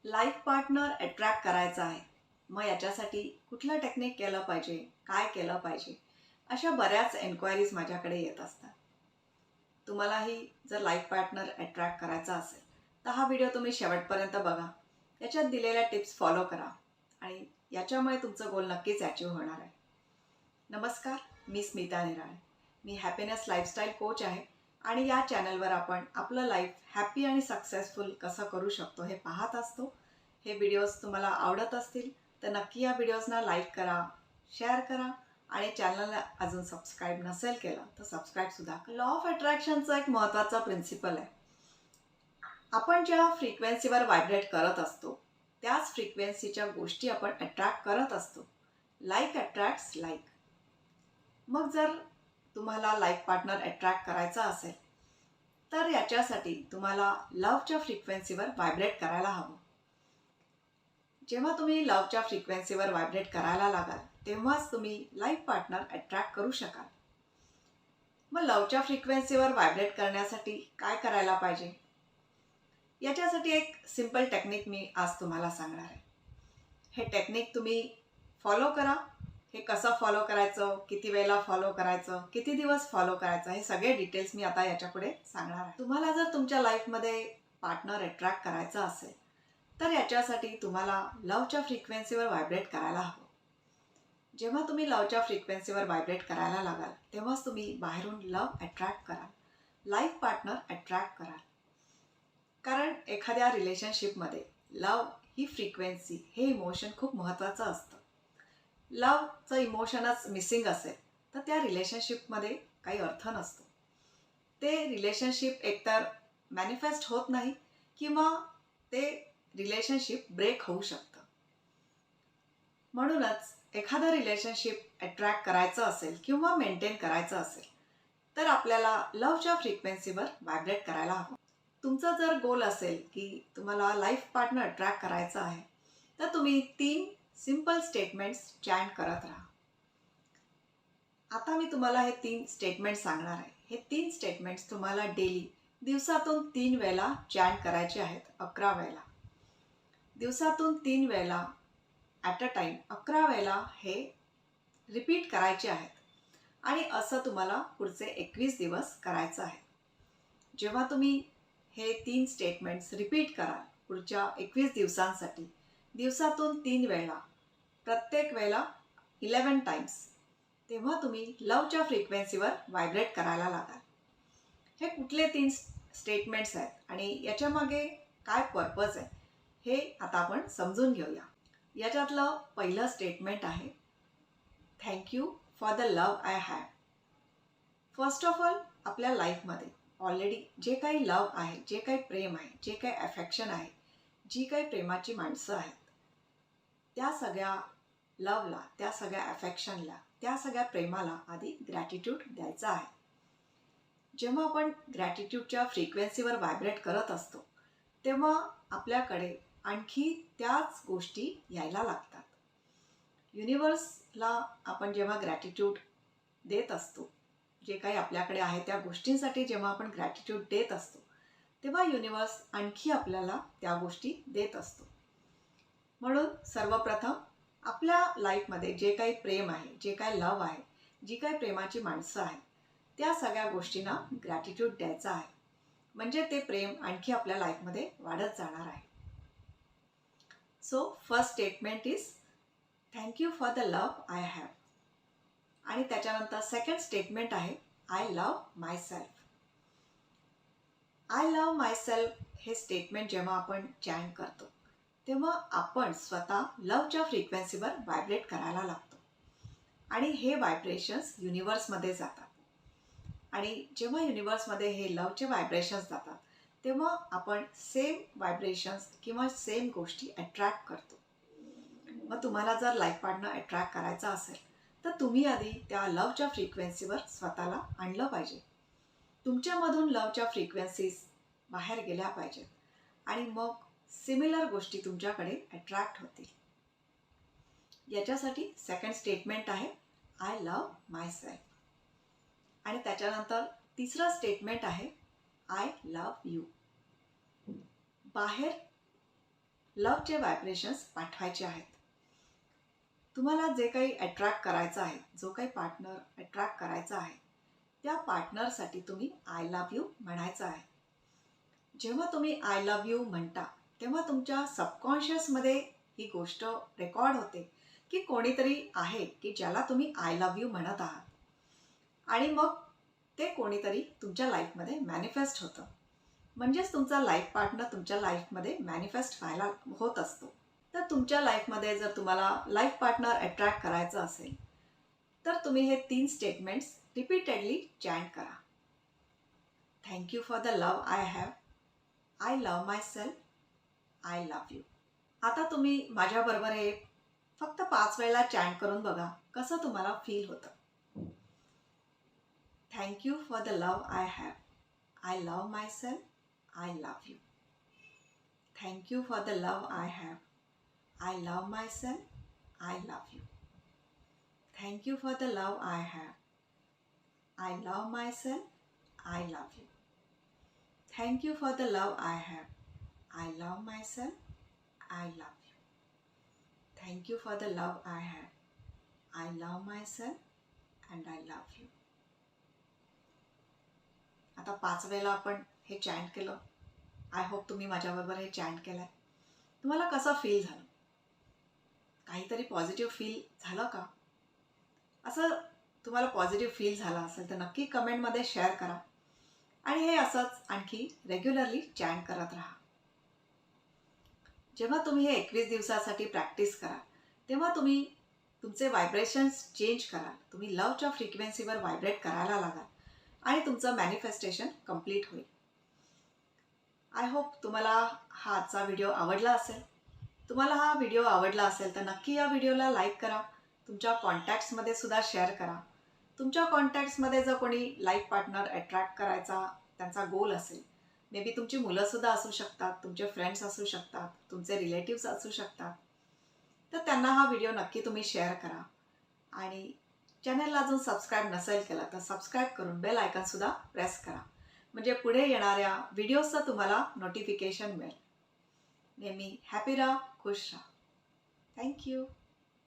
Life partner attract करायचा आहे, मग याच्यासाठी कुठलं टेक्निक केलं पाहिजे, काय केलं पाहिजे, अशा बऱ्याच एन्क्वायरीज माझ्याकडे येत असतात. तुम्हालाही जर लाईफ पार्टनर अट्रॅक्ट करायचा असेल तर हा व्हिडिओ तुम्ही शेवटपर्यंत बघा. याच्यात दिलेल्या टिप्स फॉलो करा आणि याच्यामुळे तुमचं गोल नक्कीच अचीव्ह होणार आहे. नमस्कार, मी स्मिता निराळे. मी हॅपीनेस लाईफस्टाईल कोच आहे आणि या चॅनलवर आपण आपलं लाईफ हॅपी आणि सक्सेसफुल कसं करू शकतो हे पाहत असतो. हे व्हिडिओज तुम्हाला आवडत असतील तर नक्की या व्हिडिओजना लाईक करा, शेअर करा आणि चॅनलला अजून सबस्क्राईब नसेल केलं तर सबस्क्राईबसुद्धा करा. लॉ ऑफ अट्रॅक्शनचा एक महत्त्वाचा प्रिन्सिपल आहे. आपण ज्या फ्रिक्वेन्सीवर व्हायब्रेट करत असतो त्याच फ्रिक्वेन्सीच्या गोष्टी आपण अट्रॅक्ट करत असतो. Like attracts like. मग जर तुम्हाला लाईफ पार्टनर अट्रॅक्ट करायचा असेल तर याच्यासाठी तुम्हाला लवच्या फ्रिक्वेन्सीवर व्हायब्रेट करायला हवं. जेव्हा तुम्ही लवच्या फ्रिक्वेन्सीवर व्हायब्रेट करायला लागाल तेव्हाच तुम्ही लाईफ पार्टनर अट्रॅक्ट करू शकाल. मग लवच्या फ्रिक्वेन्सीवर व्हायब्रेट करण्यासाठी काय करायला पाहिजे, याच्यासाठी एक सिंपल टेक्निक मी आज तुम्हाला सांगणार आहे. हे टेक्निक तुम्ही फॉलो करा. हे कसं फॉलो करायचं, किती वेळेला फॉलो करायचं, किती दिवस फॉलो करायचं, हे सगळे डिटेल्स मी आता याच्यापुढे सांगणार आहे. तुम्हाला जर तुमच्या लाईफमध्ये पार्टनर अट्रॅक्ट करायचा असेल तर याच्यासाठी तुम्हाला लवच्या फ्रिक्वेन्सीवर व्हायब्रेट करायला हवं. जेव्हा तुम्ही लवच्या फ्रिक्वेन्सीवर व्हायब्रेट करायला लागाल तेव्हाच तुम्ही बाहेरून लव अट्रॅक्ट कराल, लाईफ पार्टनर अट्रॅक्ट कराल. कारण एखाद्या रिलेशनशिपमध्ये लव ही फ्रिक्वेन्सी, हे इमोशन खूप महत्त्वाचं असतं. लवचं इमोशनच मिसिंग असेल तर त्या रिलेशनशिपमध्ये काही अर्थ नसतो. ते रिलेशनशिप एकतर मॅनिफेस्ट होत नाही किंवा ते रिलेशनशिप ब्रेक होऊ शकतं. म्हणूनच एखादं रिलेशनशिप अट्रॅक्ट करायचं असेल किंवा मेंटेन करायचं असेल तर आपल्याला लवच्या फ्रिक्वेन्सीवर व्हायब्रेट करायला हवं. तुमचा जर गोल असेल की तुम्हाला लाईफ पार्टनर अट्रॅक्ट करायचा आहे तर तुम्ही 3 सिंपल स्टेटमेंट्स चॅन्ट करत राहा. आता मी तुम्हाला हे 3 स्टेटमेंट्स सांगणार आहे. हे 3 स्टेटमेंट्स तुम्हाला डेली दिवसातून 3 वेळेला चॅन्ट करायचे आहेत. 11 वेळेला दिवसातून 3 वेळेला ॲट अ टाईम 11 वेळेला हे रिपीट करायचे आहेत आणि असं तुम्हाला पुढचे 21 दिवस करायचं आहे. जेव्हा तुम्ही हे 3 स्टेटमेंट्स रिपीट कराल पुढच्या 21 दिवसांसाठी दिवसातून 3 वेळेला, प्रत्येक वेळेला 11 टाइम्स, तेव्हा तुम्ही लवच्या फ्रिक्वेन्सीवर व्हायब्रेट करायला लागाल. हे कुठले 3 स्टेटमेंट्स आहेत आणि याच्यामागे काय पर्पज आहे हे आता आपण समजून घेऊया. याच्यातलं पहिलं स्टेटमेंट आहे, thank you for the love I have. First of all, आपल्या लाईफमध्ये ऑलरेडी जे काही लव आहे, जे काही प्रेम आहे, जे काही अफेक्शन आहे, जी काही प्रेमाची माणसं आहेत, त्या सगळ्या लवला, त्या सगळ्या अफेक्शनला, त्या सगळ्या प्रेमाला आधी ग्रॅटिट्यूड द्यायचा आहे. जेव्हा आपण ग्रॅटिट्यूडच्या फ्रिक्वेन्सीवर व्हायब्रेट करत असतो तेव्हा आपल्याकडे आणखी त्याच गोष्टी यायला लागतात. युनिवर्सला आपण जेव्हा ग्रॅटिट्यूड देत असतो, जे काही आपल्याकडे आहे त्या गोष्टींसाठी जेव्हा आपण ग्रॅटिट्यूड देत असतो तेव्हा युनिवर्स आणखी आपल्याला त्या गोष्टी देत असतो. म्हणून सर्वप्रथम आपल्या लाईफमध्ये जे काही प्रेम आहे, जे काही लव आहे, जी काही प्रेमाची माणसं आहेत, त्या सगळ्या गोष्टींना ग्रॅटिट्यूड द्यायचा आहे. म्हणजे ते प्रेम आणखी आपल्या लाईफमध्ये वाढत जाणार आहे. So first statement is thank you for the love I have. आणि त्याच्यानंतर सेकंड स्टेटमेंट आहे, I love my self. I love my self हे स्टेटमेंट जेव्हा आपण चॅन्ट करतो तेव्हा आपण स्वतः लवच्या फ्रिक्वेन्सीवर व्हायब्रेट करायला लागतो आणि हे व्हायब्रेशन्स युनिवर्समध्ये जातात. आणि जेव्हा युनिवर्समध्ये हे लवचे व्हायब्रेशन्स जातात तेव्हा आपण सेम व्हायब्रेशन्स किंवा सेम गोष्टी अट्रॅक्ट करतो. मग तुम्हाला जर लाईफ पार्टनर अट्रॅक्ट करायचा असेल तर तुम्ही आधी त्या लवच्या फ्रिक्वेन्सीवर स्वतःला आणलं पाहिजे. तुमच्यामधून लवच्या फ्रिक्वेन्सीज बाहेर गेल्या पाहिजेत आणि मग सिमिलर गोष्टी तुमच्याकडे अट्रॅक्ट होतील. याच्यासाठी सेकंड स्टेटमेंट आहे, आय लव माय सेल्फ. आणि त्याच्यानंतर तिसरं स्टेटमेंट आहे, आय लव यू. बाहेर लवचे व्हायब्रेशन्स पाठवायचे आहेत. तुम्हाला जे काही अट्रॅक्ट करायचं आहे, जो काही पार्टनर अट्रॅक्ट करायचा आहे, त्या पार्टनरसाठी तुम्ही आय लव्ह यू म्हणायचं आहे. जेव्हा तुम्ही आय लव्ह यू म्हणता तेव्हा तुमच्या सबकॉन्शियसमध्ये ही गोष्ट रेकॉर्ड होते की कोणीतरी आहे की ज्याला तुम्ही आय लव्ह यू म्हणत आहात, आणि मग ते कोणीतरी तुमच्या लाईफमध्ये मॅनिफेस्ट होतं. म्हणजेच तुमचा लाईफ पार्टनर तुमच्या लाईफमध्ये मॅनिफेस्ट व्हायला होत असतो. तर तुमच्या लाईफमध्ये जर तुम्हाला लाईफ पार्टनर अट्रॅक्ट करायचं असेल तर तुम्ही हे 3 स्टेटमेंट्स रिपीटेडली चॅन्ट करा. Thank you for the love I have. I love my self. I love you. आता तुम्ही माझ्याबरोबर हे फक्त 5 वेळेला चॅन्ट करून बघा कसं तुम्हाला फील होतं. Thank you for the love I have. I love my self. I love you. Thank you for the love I have. I love myself. I love you. Thank you for the love I have. I love myself. I love you. Thank you for the love I have. I love myself. I love you. Thank you for the love I have. I love myself and I love you. आता 5 वेळेला आपण हे chant केलं. I hope तुम्ही माझ्याबरोबर हे chant केलंय. तुम्हाला कसं फील झालं? काहीतरी पॉझिटिव्ह फील झालं का? असं तुम्हाला पॉझिटिव्ह फील झालं असेल तर नक्की कमेंटमध्ये शेअर करा, आणि हे असंच आणखी रेग्युलरली चॅन्ट करत राहा. जेव्हा तुम्ही हे 21 दिवसासाठी प्रॅक्टिस कराल तेव्हा तुम्ही तुमचे व्हायब्रेशन्स चेंज कराल. तुम्ही लवच्या फ्रिक्वेन्सीवर व्हायब्रेट करायला लागाल आणि तुमचं मॅनिफेस्टेशन कंप्लीट होईल. आय होप तुम्हाला हा आजचा व्हिडिओ आवडला असेल. तुम्हाला हा व्हिडिओ आवडला असेल तर नक्की या व्हिडिओला लाईक करा. तुमच्या कॉन्टॅक्ट्समध्ये सुद्धा शेअर करा. तुमच्या कॉन्टॅक्ट्समध्ये जर कोणी लाईफ पार्टनर अट्रॅक्ट करायचा त्यांचा गोल असेल, मे बी तुमची मुलंसुद्धा असू शकतात, तुमचे फ्रेंड्स असू शकतात, तुमचे रिलेटिव्स असू शकतात, तर त्यांना हा व्हिडिओ नक्की तुम्ही शेअर करा. आणि चॅनलला अजून सबस्क्राईब नसेल केलं तर सबस्क्राईब करून बेल आयकॉनसुद्धा प्रेस करा, म्हणजे पुढे येणाऱ्या व्हिडिओजचं तुम्हाला नोटिफिकेशन मिळेल. नेहमी हॅपी राहा, खुश राहा. थँक्यू.